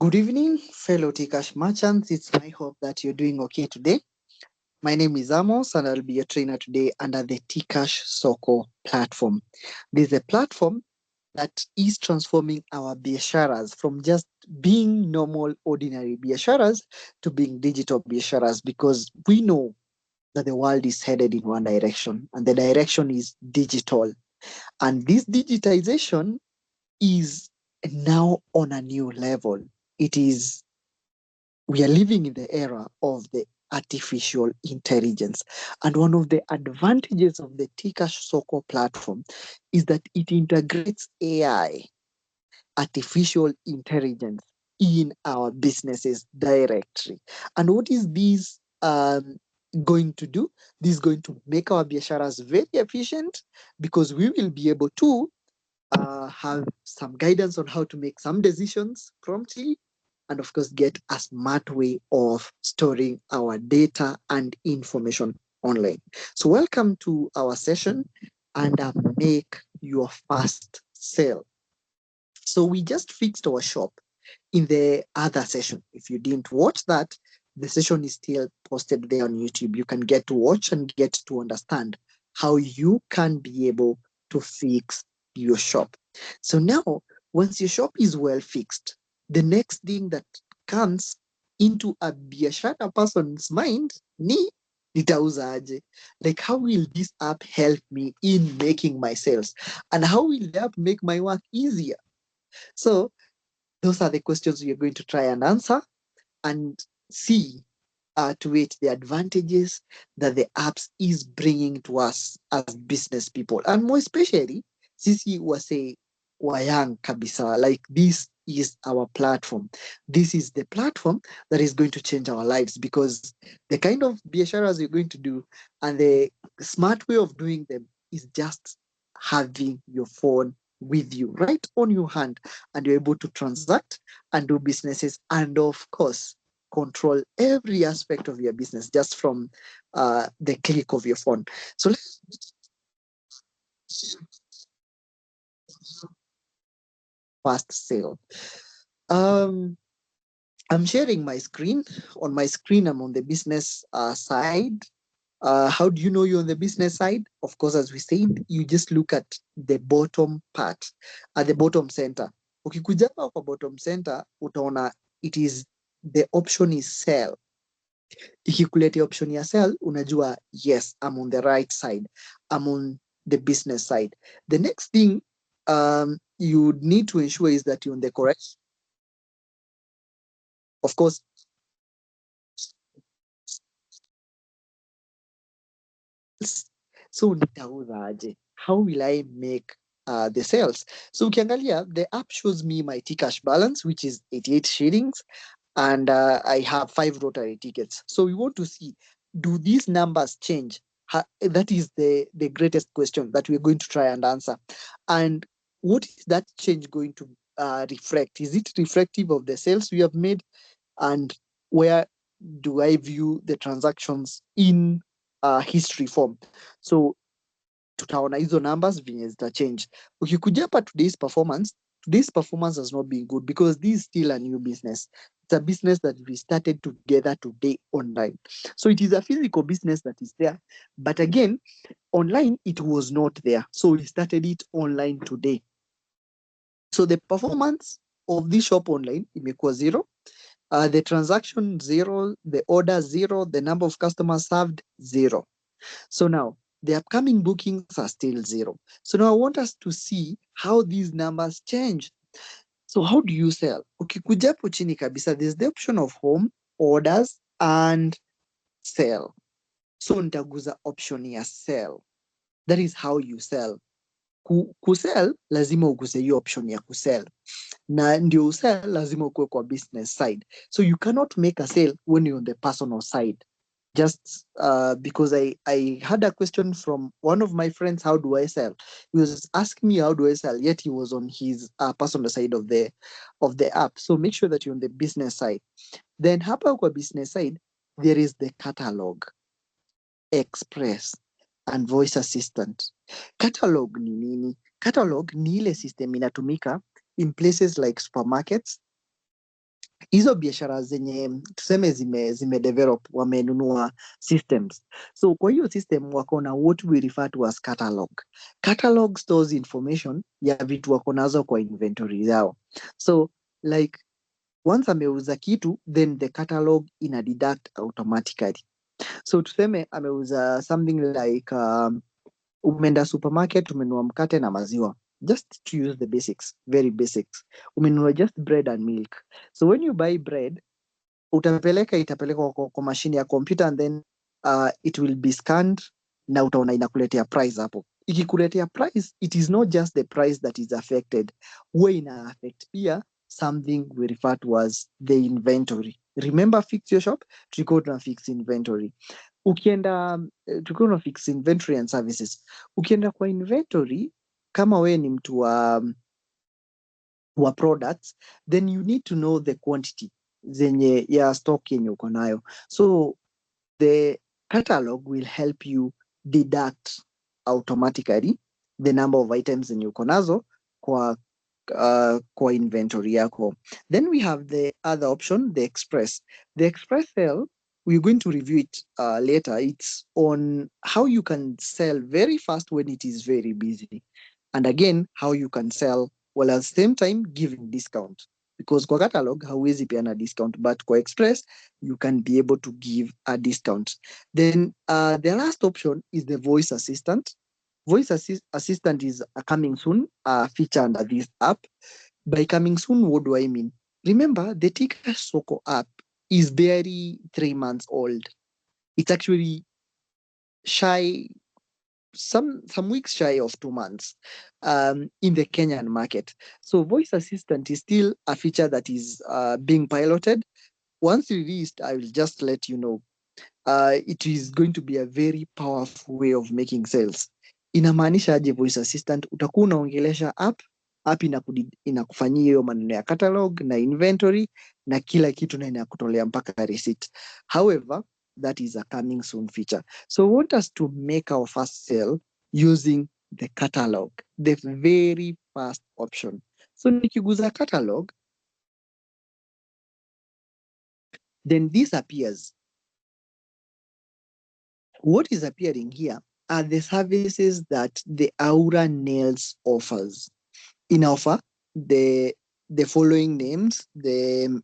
Good evening, fellow Tcash merchants. It's my hope that you're doing okay today. My name is Amos, and I'll be your trainer today under the Tcash Soko platform. This is a platform that is transforming our biasharas from just being normal, ordinary biasharas to being digital biasharas because we know that the world is headed in one direction, and the direction is digital. And this digitization is now on a new level. It is We are living in the era of the artificial intelligence. And one of the advantages of the Tcash Soko platform is that it integrates AI, artificial intelligence, in our businesses directly. And what is this going to do? This is going to make our biasharas very efficient because we will be able to have some guidance on how to make some decisions promptly, and of course get a smart way of storing our data and information online. So welcome to our session and make your first sale. So we just fixed our shop in the other session. If you didn't watch that, the session is still posted there on YouTube. You can get to watch and get to understand how you can be able to fix your shop. So now, once your shop is well fixed, the next thing that comes into a biashara person's mind ni nitauza aje? Like, how will this app help me in making my sales? And how will the app make my work easier? So those are the questions we are going to try and answer and see to it the advantages that the apps is bringing to us as business people, and more especially sisi wase wayang kabisa. Like, this is our platform. This is the platform that is going to change our lives, because the kind of biasharas you're going to do and the smart way of doing them is just having your phone with you right on your hand, and you're able to transact and do businesses, and of course control every aspect of your business just from the click of your phone. So let's fast sale. Um, I'm sharing my screen. On my screen, I'm on the business side. How do you know you're on the business side? Of course, as we said, you just look at the bottom part, at the bottom center. Ukikuja hapa kwa bottom center, utaona it is the option is sell. Ikikuletea option ya sell, unajua yes, I'm on the right side, I'm on the business side. The next thing you need to ensure is that you're on the correct, of course. So nitauza aje? How will I make the sales? So ukiangalia, the app shows me my Tcash balance, which is 88 shillings, and I have 5 Rotary tickets. So we want to see, do these numbers change? That is the greatest question that we're going to try and answer. And what is that change going to reflect? Is it reflective of the sales we have made? And where do I view the transactions in history form? So tutaona hizo numbers venye zitachange. Ukikuja hapa today's performance has not been good because this is still a new business. It's a business that we started together today online. So it is a physical business that is there, but again, online it was not there. So we started it online today. So the performance of this shop online imekuwa zero. The transaction zero, the order zero, the number of customers served zero. So now the upcoming bookings are still zero. So now I want us to see how these numbers change. So how do you sell? Ukikuja hapo chini kabisa, there's the option of home, orders, and sell. So nitaguza option ya sell. That is how you sell. Kusell lazima uguse hiyo option ya kusell, na ndio usell lazima ukuwe kwa business side. So you cannot make a sale when you're on the personal side. Just because I had a question from one of my friends, how do I sell? He was asking me how do I sell, yet he was on his personal side of the app. So make sure that you're on the business side. Then hapa kwa business side, there is the catalog, express, and voice assistant. Catalog ni nini? Catalog ni ile system inatumika in places like supermarkets, hizo biashara zenye tuseme zime develop, wamenunua systems. So kwa hiyo system wako na what we refer to as catalog. Catalog stores information ya vitu wako nazo kwa inventory yao. So like once ameuza kitu, then the catalog ina deduct automatically. So tuseme ameuza something like umeenda supermarket, umenunua mkate na maziwa, just to use the basics, very basics. Umenunua just bread and milk. So when you buy bread, itapelekwa kwa mashine ya computer, and then it will be scanned na utaona inakuletea price hapo. Ikikuletea price, it is not just the price that is affected, huwa ina affect pia something we refer to as the inventory. Remember fix your shop, tulikuwa tuna fix inventory. Ukienda tulikuwa tuna fix inventory and services. Ukienda kwa inventory, kama we ni mtu wa products, then you need to know the quantity zenye ya stock yenye uko nayo. So the catalog will help you deduct automatically the number of items zenye uko nazo kwa inventory yako. Then we have the other option, the express. The express sale, we're going to review it later. It's on how you can sell very fast when it is very busy, and again how you can sell while at the same time giving discount, because kwa catalog hauwezi peana discount, but kwa express you can be able to give a discount. Then the last option is the voice assistant. Voice assistant is a coming soon feature under this app. By coming soon, what do I mean? Remember, the Tikash Soko app is barely 3 months old. It's actually shy, some weeks shy of 2 months in the Kenyan market. So voice assistant is still a feature that is being piloted. Once released, I will just let you know. It is going to be a very powerful way of making sales. Inamaanisha aje voice assistant? Utakuwa unaongelesha app inakufanyia hiyo maneno ya catalog na inventory na kila kitu, na inakutolea mpaka receipt. However, that is a coming soon feature. So we want us to make our first sale using the catalog, the very first option. So nikiguza catalog, then this appears. What is appearing here are the services that the Aura Nails offers. In offer the following names: the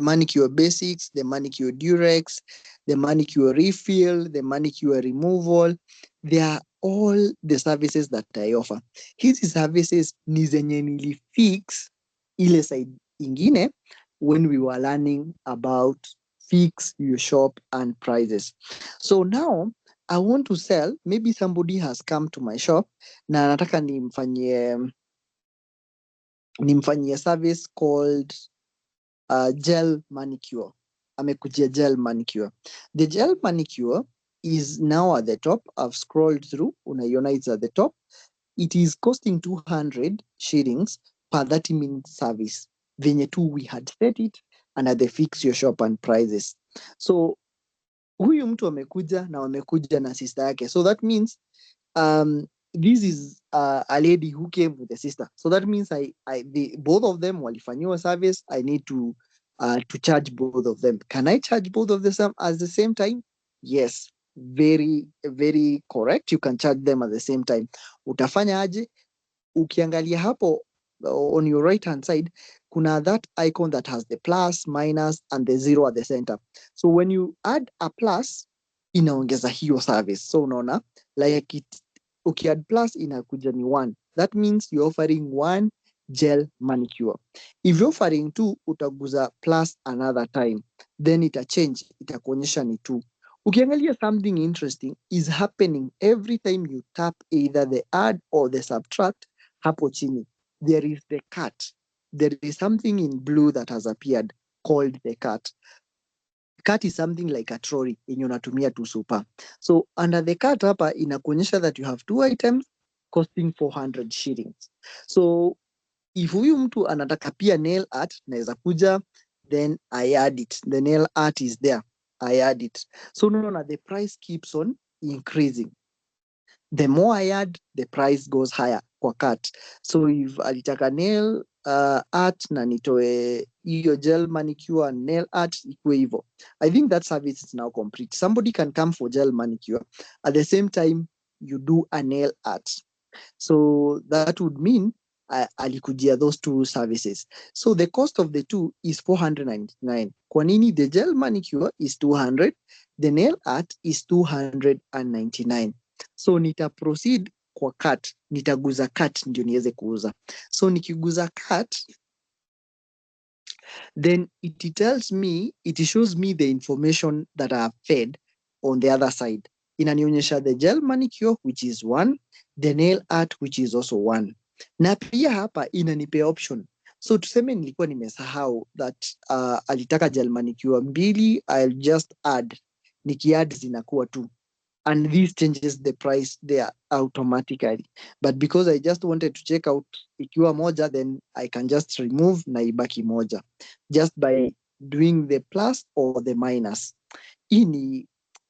manicure basics, the manicure durex, the manicure refill, the manicure removal. They are all the services that I offer. Hizi services ni zenye nilifix ile side ingine when we were learning about fix your shop and prices. So now I want to sell, maybe somebody has come to my shop na nataka nimfanyie service called gel manicure. Amekujia gel manicure. The gel manicure is now at the top. I've scrolled through. Unaiona it's at the top. It is costing 200 shillings per 30-minute service. Venye tu we had set it under the fix your shop and prices. So huyu mtu amekuja na wamekuja na sister yake. So that means this is a lady who came with a sister. So that means both of them walifanyiwa service. I need to charge both of them. Can I charge both of them at the same time? Yes, very, very correct. You can charge them at the same time. Utafanya aje? Ukiangalia hapo on your right hand side, kuna that icon that has the plus, minus, and the zero at the center. So when you add a plus, inaongeza hiyo service. So unaona, like ukiadd plus inakuja ni 1. That means you're offering 1 gel manicure. If you're offering 2, utaguza plus another time, then itachange, itakuonyesha ni 2. Ukiangalia, something interesting is happening every time you tap either the add or the subtract. Hapo chini there is the cut. There is something in blue that has appeared called the cut. Cut is something like a trolley yenye unatumia tu super. So under the cut hapa inakuonyesha that you have 2 items costing 400 shillings. So if huyu mtu anataka pia nail art, naweza kuja, then I add it. The nail art is there. I add it. So unaona the price keeps on increasing. The more I add, the price goes higher kwa cut. So if alitaka nail art na nitoe hiyo gel manicure, nail art ikuwe hivyo. I think that service is now complete. Somebody can come for gel manicure at the same time you do a nail art. So that would mean alikujia those two services. So the cost of the two is 499. Kwa nini? The gel manicure is 200, the nail art is 299. So nita proceed kwa cut, nitaguza cut ndio niweze kuuza. So nikiguza cut, then it tells me, it shows me the information that I have fed on the other side. Inanionyesha the gel manicure which is 1, the nail art which is also 1. Na pia hapa inanipea option. So tuseme nilikuwa nimesahau that alitaka gel manicure 2, I'll just add. Nikiadd zinakuwa 2. And this changes the price there automatically. But because I just wanted to check out ikiwa moja, then I can just remove na ibaki moja just by doing the plus or the minus. Hii ni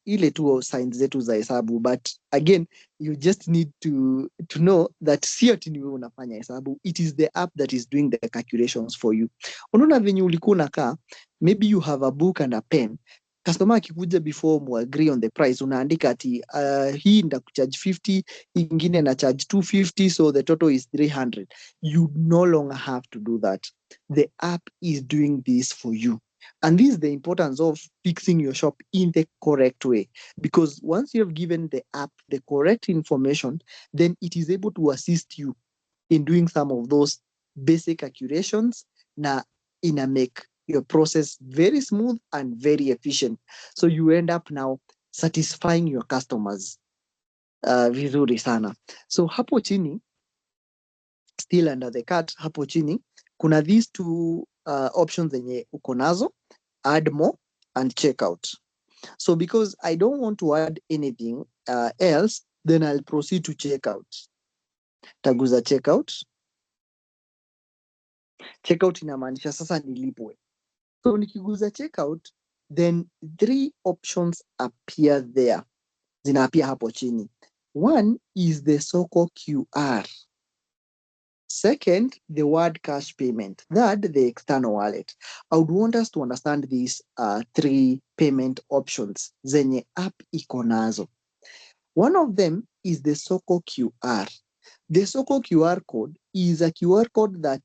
ile tu signs zetu za hesabu, but again you just need to know that sio ati ni wewe unafanya hesabu, it is the app that is doing the calculations for you. Unaona venye ulikuwa unakaa, maybe you have a book and a pen. Customer akikuja before mu agree on the price, unaandika ati hii ndakucharge 50, ingine na charge 250, so the total is 300. You no longer have to do that. The app is doing this for you. And this is the importance of fixing your shop in the correct way. Because once you have given the app the correct information, then it is able to assist you in doing some of those basic calculations na ina make your process very smooth and very efficient. So you end up now satisfying your customers vizuri sana. So hapo chini, still under the cart, hapo chini, kuna these two options zenye uko nazo, add more and checkout. So because I don't want to add anything else, then I'll proceed to checkout. Taguza checkout. Checkout inamaanisha sasa nilipwe. So nikiguza checkout, then 3 options appear there. Zinaapia hapo chini. One is the Soko QR. Second, the word cash payment. Third, the external wallet. I would want us to understand these 3 payment options zenye app iko nazo. One of them is the Soko QR. The Soko QR code is a QR code that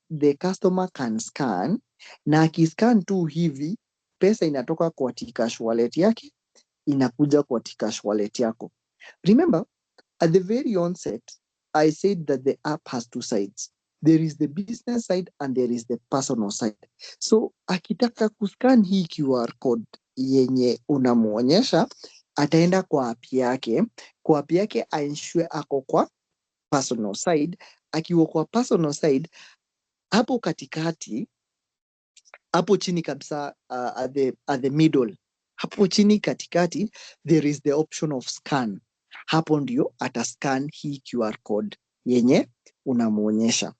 the customer can scan, na akiscan tu hivi, pesa inatoka kwa Tcash wallet yake, inakuja kwa Tcash wallet yako. Remember, at the very onset, I said that the app has 2 sides. There is the business side and there is the personal side. So akitaka kuscan hii QR code yenye unamuonyesha, ataenda kwa app yake. Kwa app yake ensure ako kwa personal side. Akiwa kwa personal side, hapo katikati, hapo chini kabisa, at the middle, hapo chini katikati, there is the option of scan. Hapo ndio atascan hii QR code yenye unamuonyesha.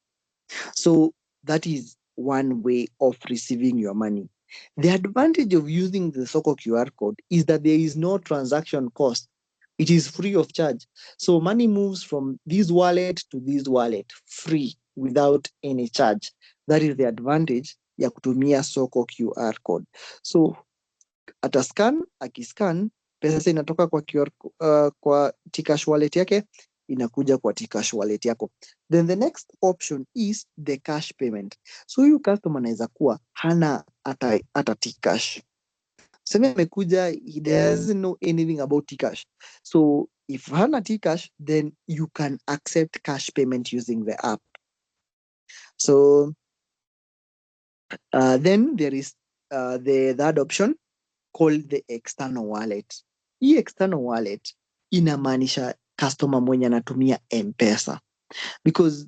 So that is one way of receiving your money. The advantage of using the Soko QR code is that there is no transaction cost. It is free of charge. So money moves from this wallet to this wallet free without any charge. That is the advantage ya kutumia Soko QR code. So atascan, akiscan, pesa inatoka kwa QR, kwa Tcash wallet yake, inakuja kwa Tcash wallet yako. Then the next option is the cash payment. So you customer anaweza kuwa hana ata Tcash. Sema amekuja, he doesn't know anything about Tcash. So if hana Tcash, then you can accept cash payment using the app. So then there is the third option called the external wallet. Hii external wallet inamaanisha customer mwenye anatumia M-Pesa, because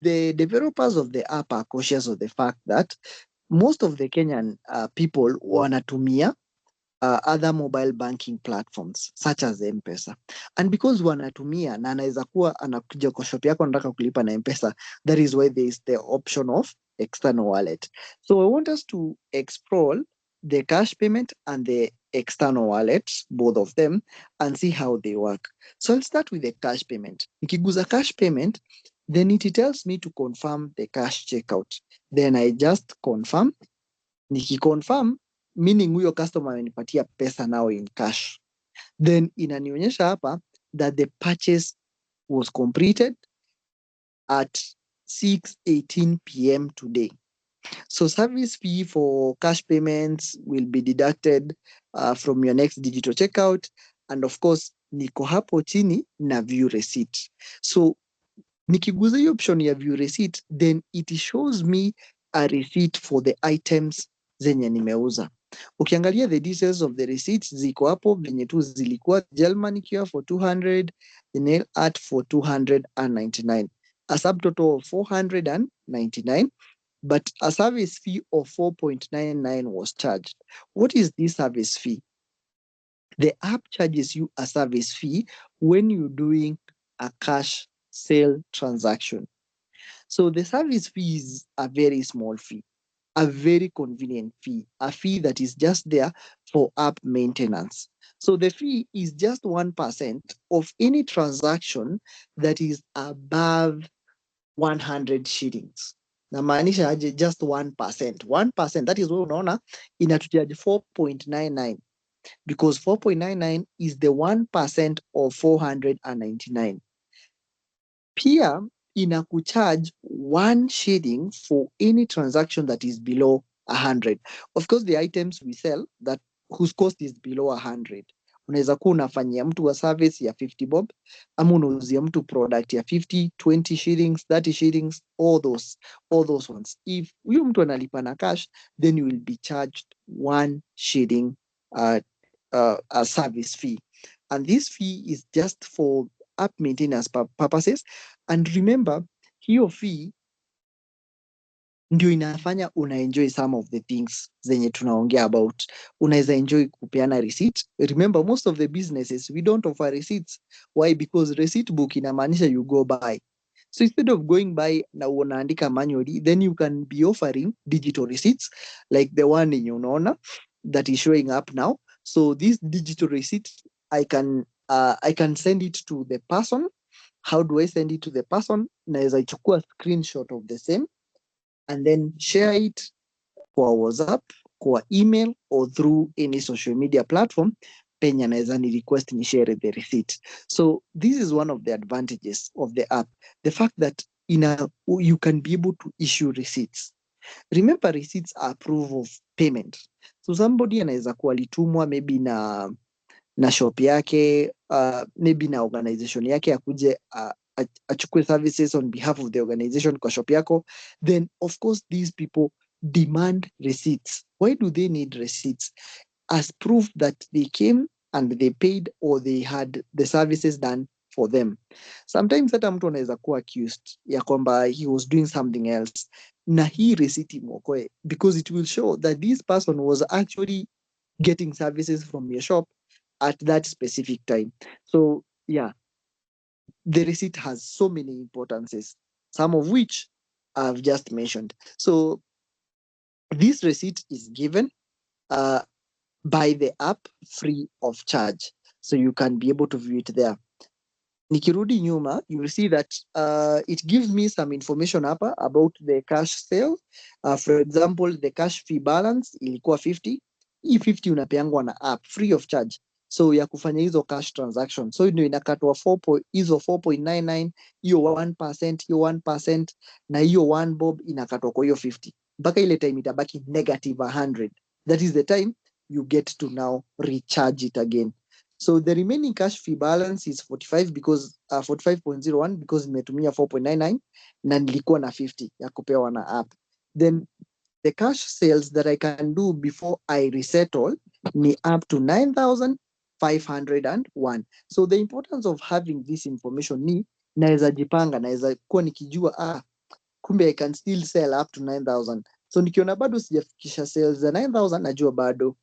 the developers of the app are cautious of the fact that most of the Kenyan people wanatumia other mobile banking platforms such as M-Pesa, and because wanatumia na anaweza kuwa anakuja kwa shop yako anataka kulipa na M-Pesa, that is why there is the option of external wallet. So I want us to explore the cash payment and the external wallets, both of them, and see how they work. So I'll start with the cash payment. Nikiguza cash payment, Then it tells me to confirm the cash checkout. Then I just confirm. Nikiconfirm, meaning huyo customer amenipatia pesa now in cash. Then inanionyesha hapa that the purchase was completed at 6:18 p.m. today. So service fee for cash payments will be deducted from your next digital checkout. And of course, niko hapo chini na view receipt. So nikiguza hiyo option ya view receipt, then it shows me a receipt for the items zenye nimeuza. Ukiangalia the details of the receipts ziko hapo venye tu zilikuwa. Gel manicure for 200, the nail art for 299, a subtotal of 499, but a service fee of 4.99 was charged. What is this service fee? The app charges you a service fee when you're doing a cash sale transaction. So the service fee is a very small fee, a very convenient fee, a fee that is just there for app maintenance. So the fee is just 1% of any transaction that is above 100 shillings. Namaanisha aje? Just 1%. 1%, that is why unaona inatuchaji 4.99, because 4.99 is the 1% of 499. Pia inakucharge 1 shilling for any transaction that is below 100. Of course, the items we sell that whose cost is below 100. Unaweza kuwa unafanyia mtu wa service ya 50 bob, ama unauzia mtu product ya 50, 20 shillings, 30 shillings, all those ones. If huyo mtu analipa na cash, then you will be charged 1 shilling a service fee. And this fee is just for app maintenance purposes. And remember, hiyo fee ndio inafanya unaenjoy some of the things zenye tunaongea about. Unaweza enjoy kupeana receipt. Remember, most of the businesses, we don't offer receipts. Why? Because receipt book inamaanisha you go buy. So instead of going by na unaandika manually, then you can be offering digital receipts like the one yenye unaona that is showing up now. So this digital receipt, I can send it to the person. How do I send it to the person? Naweza ichukua screenshot of the same and then share it kwa WhatsApp, kwa email, or through any social media platform penye naweza ni request ni share the receipt. So this is one of the advantages of the app, the fact that you can be able to issue receipts. Remember, receipts are proof of payment. So somebody anaweza kuwa alitumwa maybe na shop yake, maybe na organization yake akuje achukue services on behalf of the organization kwa shop yako, then of course these people demand receipts. Why do they need receipts? As proof that they came and they paid, or they had the services done for them. Sometimes hata mtu anaweza kuwa accused ya kwamba he was doing something else na hii receipt imwokoe, because it will show that this person was actually getting services from your shop at that specific time. So yeah, the receipt has so many importances, some of which I've just mentioned. So this receipt is given by the app free of charge. So you can be able to view it there. Nikirudi nyuma, you will see that it gives me some information hapa about the cash sale. For example, the cash fee balance ilikuwa 50. Hii 50 unapeangwa na app free of charge. So ya kufanya hizo cash transaction. So ndio inakatwa hizo 4.99, hiyo 1%, hiyo 1%, na hiyo 1 bob inakatwa kwa hiyo 50. Mpaka ile time itabaki negative 100. That is the time you get to now recharge it again. So the remaining cash fee balance is 45 because 45.01 because nimetumia 4.99 na nilikuwa na 50 ya kupewa na app. Then the cash sales that I can do before I resettle ni up to 9,501. So the importance of having this information ni naweza jipanga, naweza kuwa nikijua kumbe I can still sell up to 9,000. So nikiona bado sijafikisha sales za 9,000 najua bado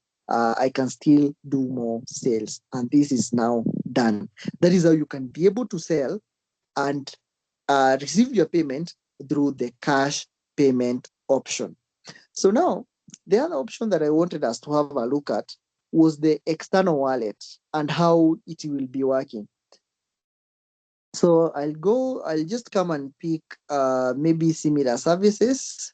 I can still do more sales, and this is now done. That is how you can be able to sell and receive your payment through the cash payment option. So now, the other option that I wanted us to have a look at was the external wallet and how it will be working. So I'll just come and pick maybe similar services,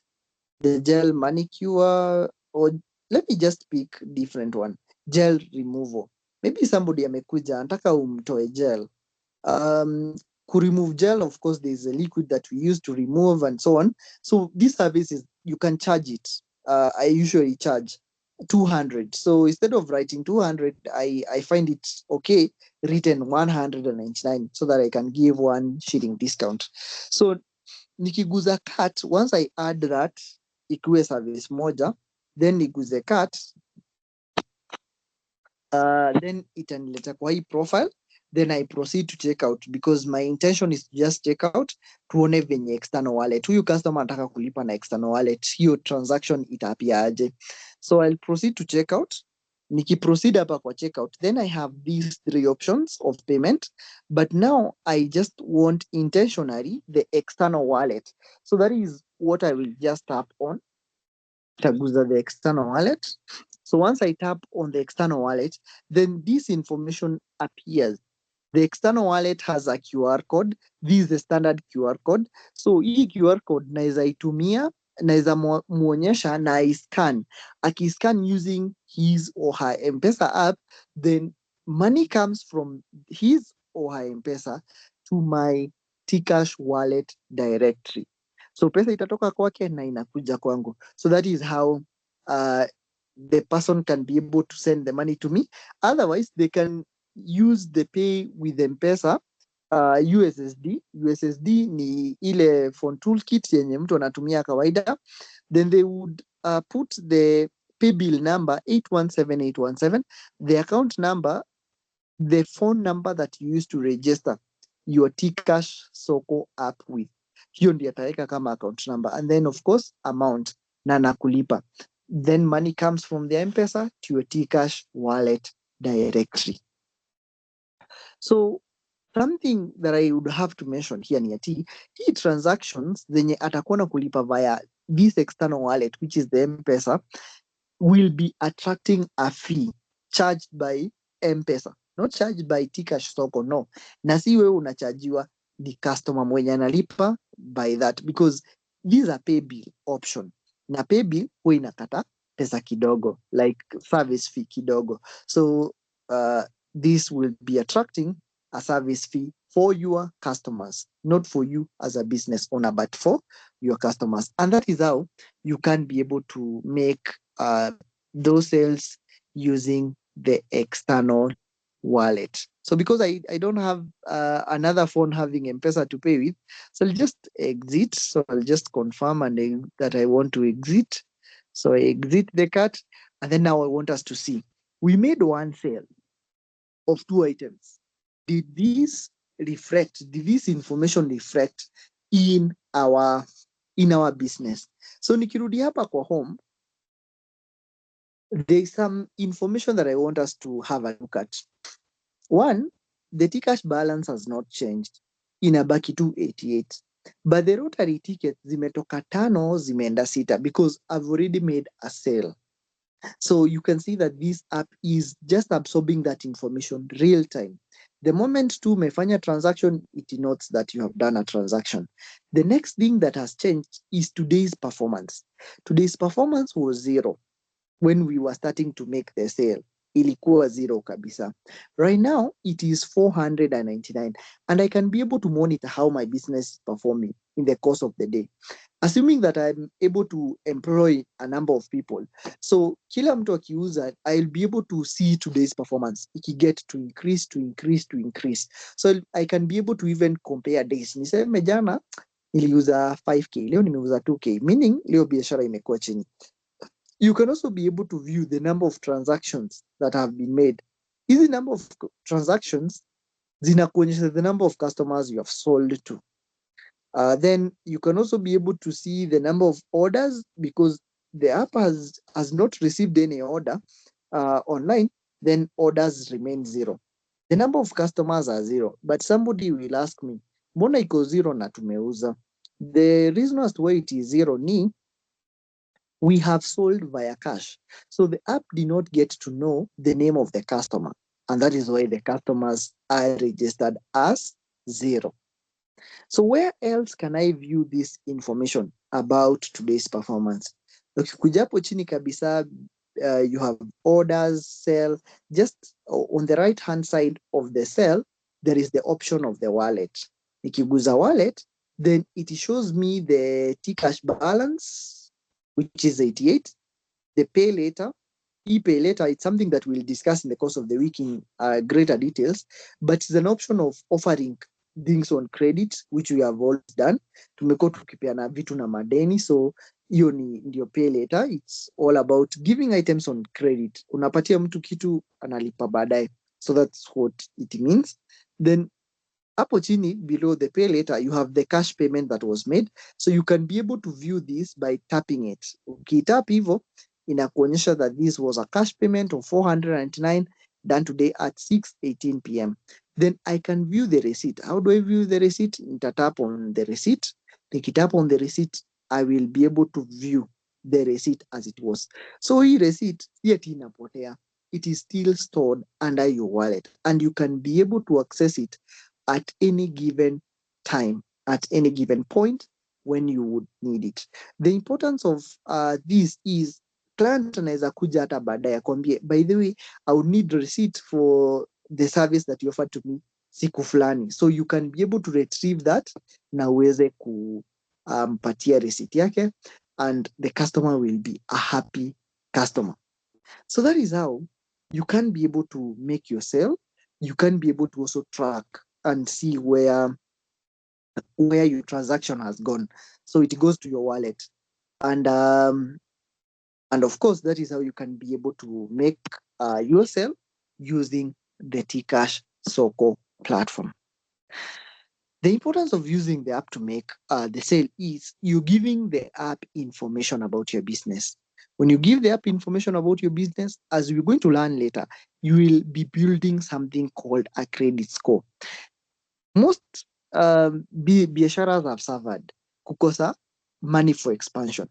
the gel manicure, or let me just pick different one, gel removal. Maybe somebody amekuja anataka umtoe gel. Remove gel, of course, there's a liquid that we use to remove and so on. So this service is, you can charge it. I usually charge 200. So instead of writing 200, I find it okay written 199 so that I can give 1 shilling discount. So nikiguza cut, once I add that ikuwe service moja, then niguze cut, then itanileta kwa hii profile, then I proceed to check out because my intention is to just check out tuone venye external wallet. Huyu customer anataka kulipa na external wallet, hiyo transaction itaapia aje. So I'll proceed to check out. Nikiproceed hapa kwa checkout, then I have these 3 options of payment, but now I just want intentionally the external wallet. So that is what I will just tap on. Taguza the external wallet. So once I tap on the external wallet, then this information appears. The external wallet has a QR code. This is the standard QR code. So hii QR code naweza itumia, naweza muonyesha na iscan. Akiscan using his or her M-Pesa app, then money comes from his or her M-Pesa to my Tcash wallet directly. So pesa itatoka kwake na inakuja kwangu. So that is how the person can be able to send the money to me. Otherwise, they can use the pay with M-Pesa USSD. USSD ni ile phone toolkit yenye mtu anatumia kawaida. Then they would put the pay bill number 817817, the account number, the phone number that you use to register your Tcash Soko app with. Hiyo ndiyo ataweka kama account number, and then of course amount na nakulipa. Then money comes from the M-Pesa to your Tcash wallet directly. So something that I would have to mention here ni ati hii transactions zenye atakuwa na kulipa via this external wallet, which is the M-Pesa, will be attracting a fee charged by M-Pesa, not charged by Tcash Soko, no. Na si wewe unachajiwa, the customer mwenye analipa by that, because these are pay bill option, na pay bill huwa inakata pesa kidogo, like service fee kidogo. So this will be attracting a service fee for your customers, not for you as a business owner, but for your customers. And that is how you can be able to make those sales using the external wallet. So because I don't have another phone having M-Pesa to pay with, so I'll just exit. So I'll just confirm that I want to exit. So I exit the cart, and then now I want us to see. We made one sale of 2 items. Did this information reflect in our business? So nikirudi hapa kwa home, there's some information that I want us to have a look at. One, the Tcash balance has not changed. Inabaki 288. But the Rotary tickets zimetoka 5 zimeenda 6 because I've already made a sale. So you can see that this app is just absorbing that information real time. The moment tu umefanya transaction, it denotes that you have done a transaction. The next thing that has changed is today's performance. Today's performance was 0 when we were starting to make the sale. Ilikuwa 0 kabisa. Right now, it is 499, and I can be able to monitor how my business is performing in the course of the day. Assuming that I'm able to employ a number of people. So kila mtu akiuza, I'll be able to see today's performance. Ikiget to increase. So I can be able to even compare days. Niseme jana, niliuza 5K, leo nimeuza 2K, meaning leo biashara imekuwa chini. You can also be able to view the number of transactions that have been made. Hizi number of transactions zinakuonyesha the number of customers you have sold to. Then you can also be able to see the number of orders, because the app has not received any order online, then orders remain 0. The number of customers are 0, but somebody will ask me, mbona iko 0 na tumeuza? The reason as to why it is 0 ni we have sold via cash. So the app did not get to know the name of the customer. And that is why the customers are registered as zero. So where else can I view this information about today's performance? Ukikuja hapo chini kabisa, you have orders, sell. Just on the right hand side of the cell, there is the option of the wallet. Nikiguza wallet, then it shows me the Tcash balance, which is 88. The pay later, e-pay later, it's something that we'll discuss in the course of the week in greater details, but it's an option of offering things on credit, which we have always done. Tumekuwa tukipeana vitu na madeni, so hiyo ni ndio pay later. It's all about giving items on credit. Unapatia mtu kitu analipa baadaye. So that's what it means. Then hapo chini below the pay later, you have the cash payment that was made. So you can be able to view this by tapping it. Ukitap hivyo inakuonyesha that this was a cash payment of 499 done today at 6:18 p.m. Then I can view the receipt. How do I view the receipt? Nitatap on the receipt. Nikitap on the receipt, I will be able to view the receipt as it was. So hii receipt yet inapotea. It is still stored under your wallet and you can be able to access it at any given time, at any given point when you would need it. The importance of this is client anaweza kuja hata baadaye akwambie, by the way, I would need receipt for the service that you offered to me siku fulani. So you can be able to retrieve that na uweze kumpatia receipt yake and the customer will be a happy customer. So that is how you can be able to make your sale. You can be able to also track and see where your transaction has gone. So it goes to your wallet. And of course, that is how you can be able to make your sale using the Tcash Soko platform. The importance of using the app to make the sale is you're giving the app information about your business. When you give the app information about your business, as we're going to learn later, you will be building something called a credit score. Most biasharas have suffered kukosa money for expansion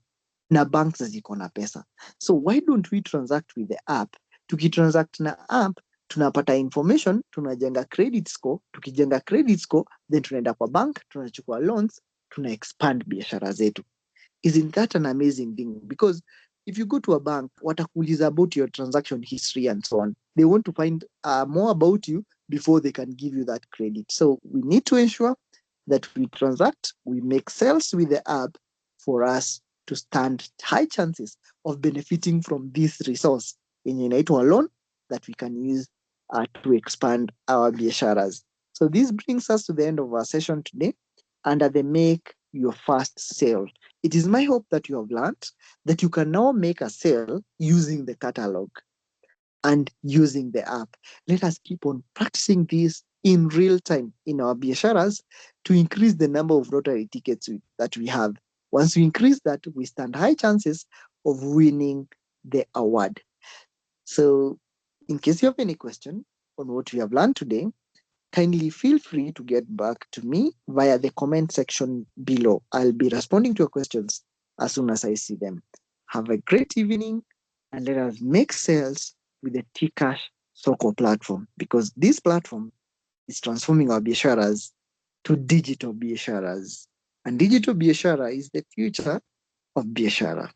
na banks ziko na pesa. So why don't we transact with the app? Tukitransact na app, tunapata information, tunajenga credit score. Tukijenga credit score, then tunaenda kwa bank, tunachukua loans, tuna expand biashara zetu. Isn't that an amazing thing? Because if you go to a bank, watakuuliza about your transaction history and so on. They want to find more about you before they can give you that credit. So we need to ensure that we transact, we make sales with the app for us to stand high chances of benefiting from this resource yenye inaitwa loan that we can use to expand our biasharas. So this brings us to the end of our session today under the make your first sale. It is my hope that you have learned that you can now make a sale using the catalog and using the app. Let us keep on practicing this in real time in our biasharas to increase the number of lottery tickets that we have. Once we increase that, we stand high chances of winning the award. So in case you have any question on what we have learned today, kindly feel free to get back to me via the comment section below. I'll be responding to your questions as soon as I see them. Have a great evening and let us make sales with the Tcash Soko platform, because this platform is transforming our biasharas to digital biasharas. And digital biashara is the future of biashara.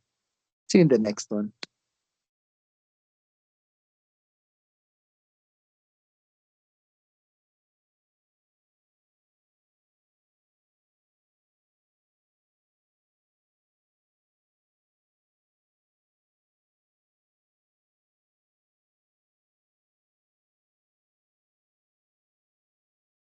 See you in the next one.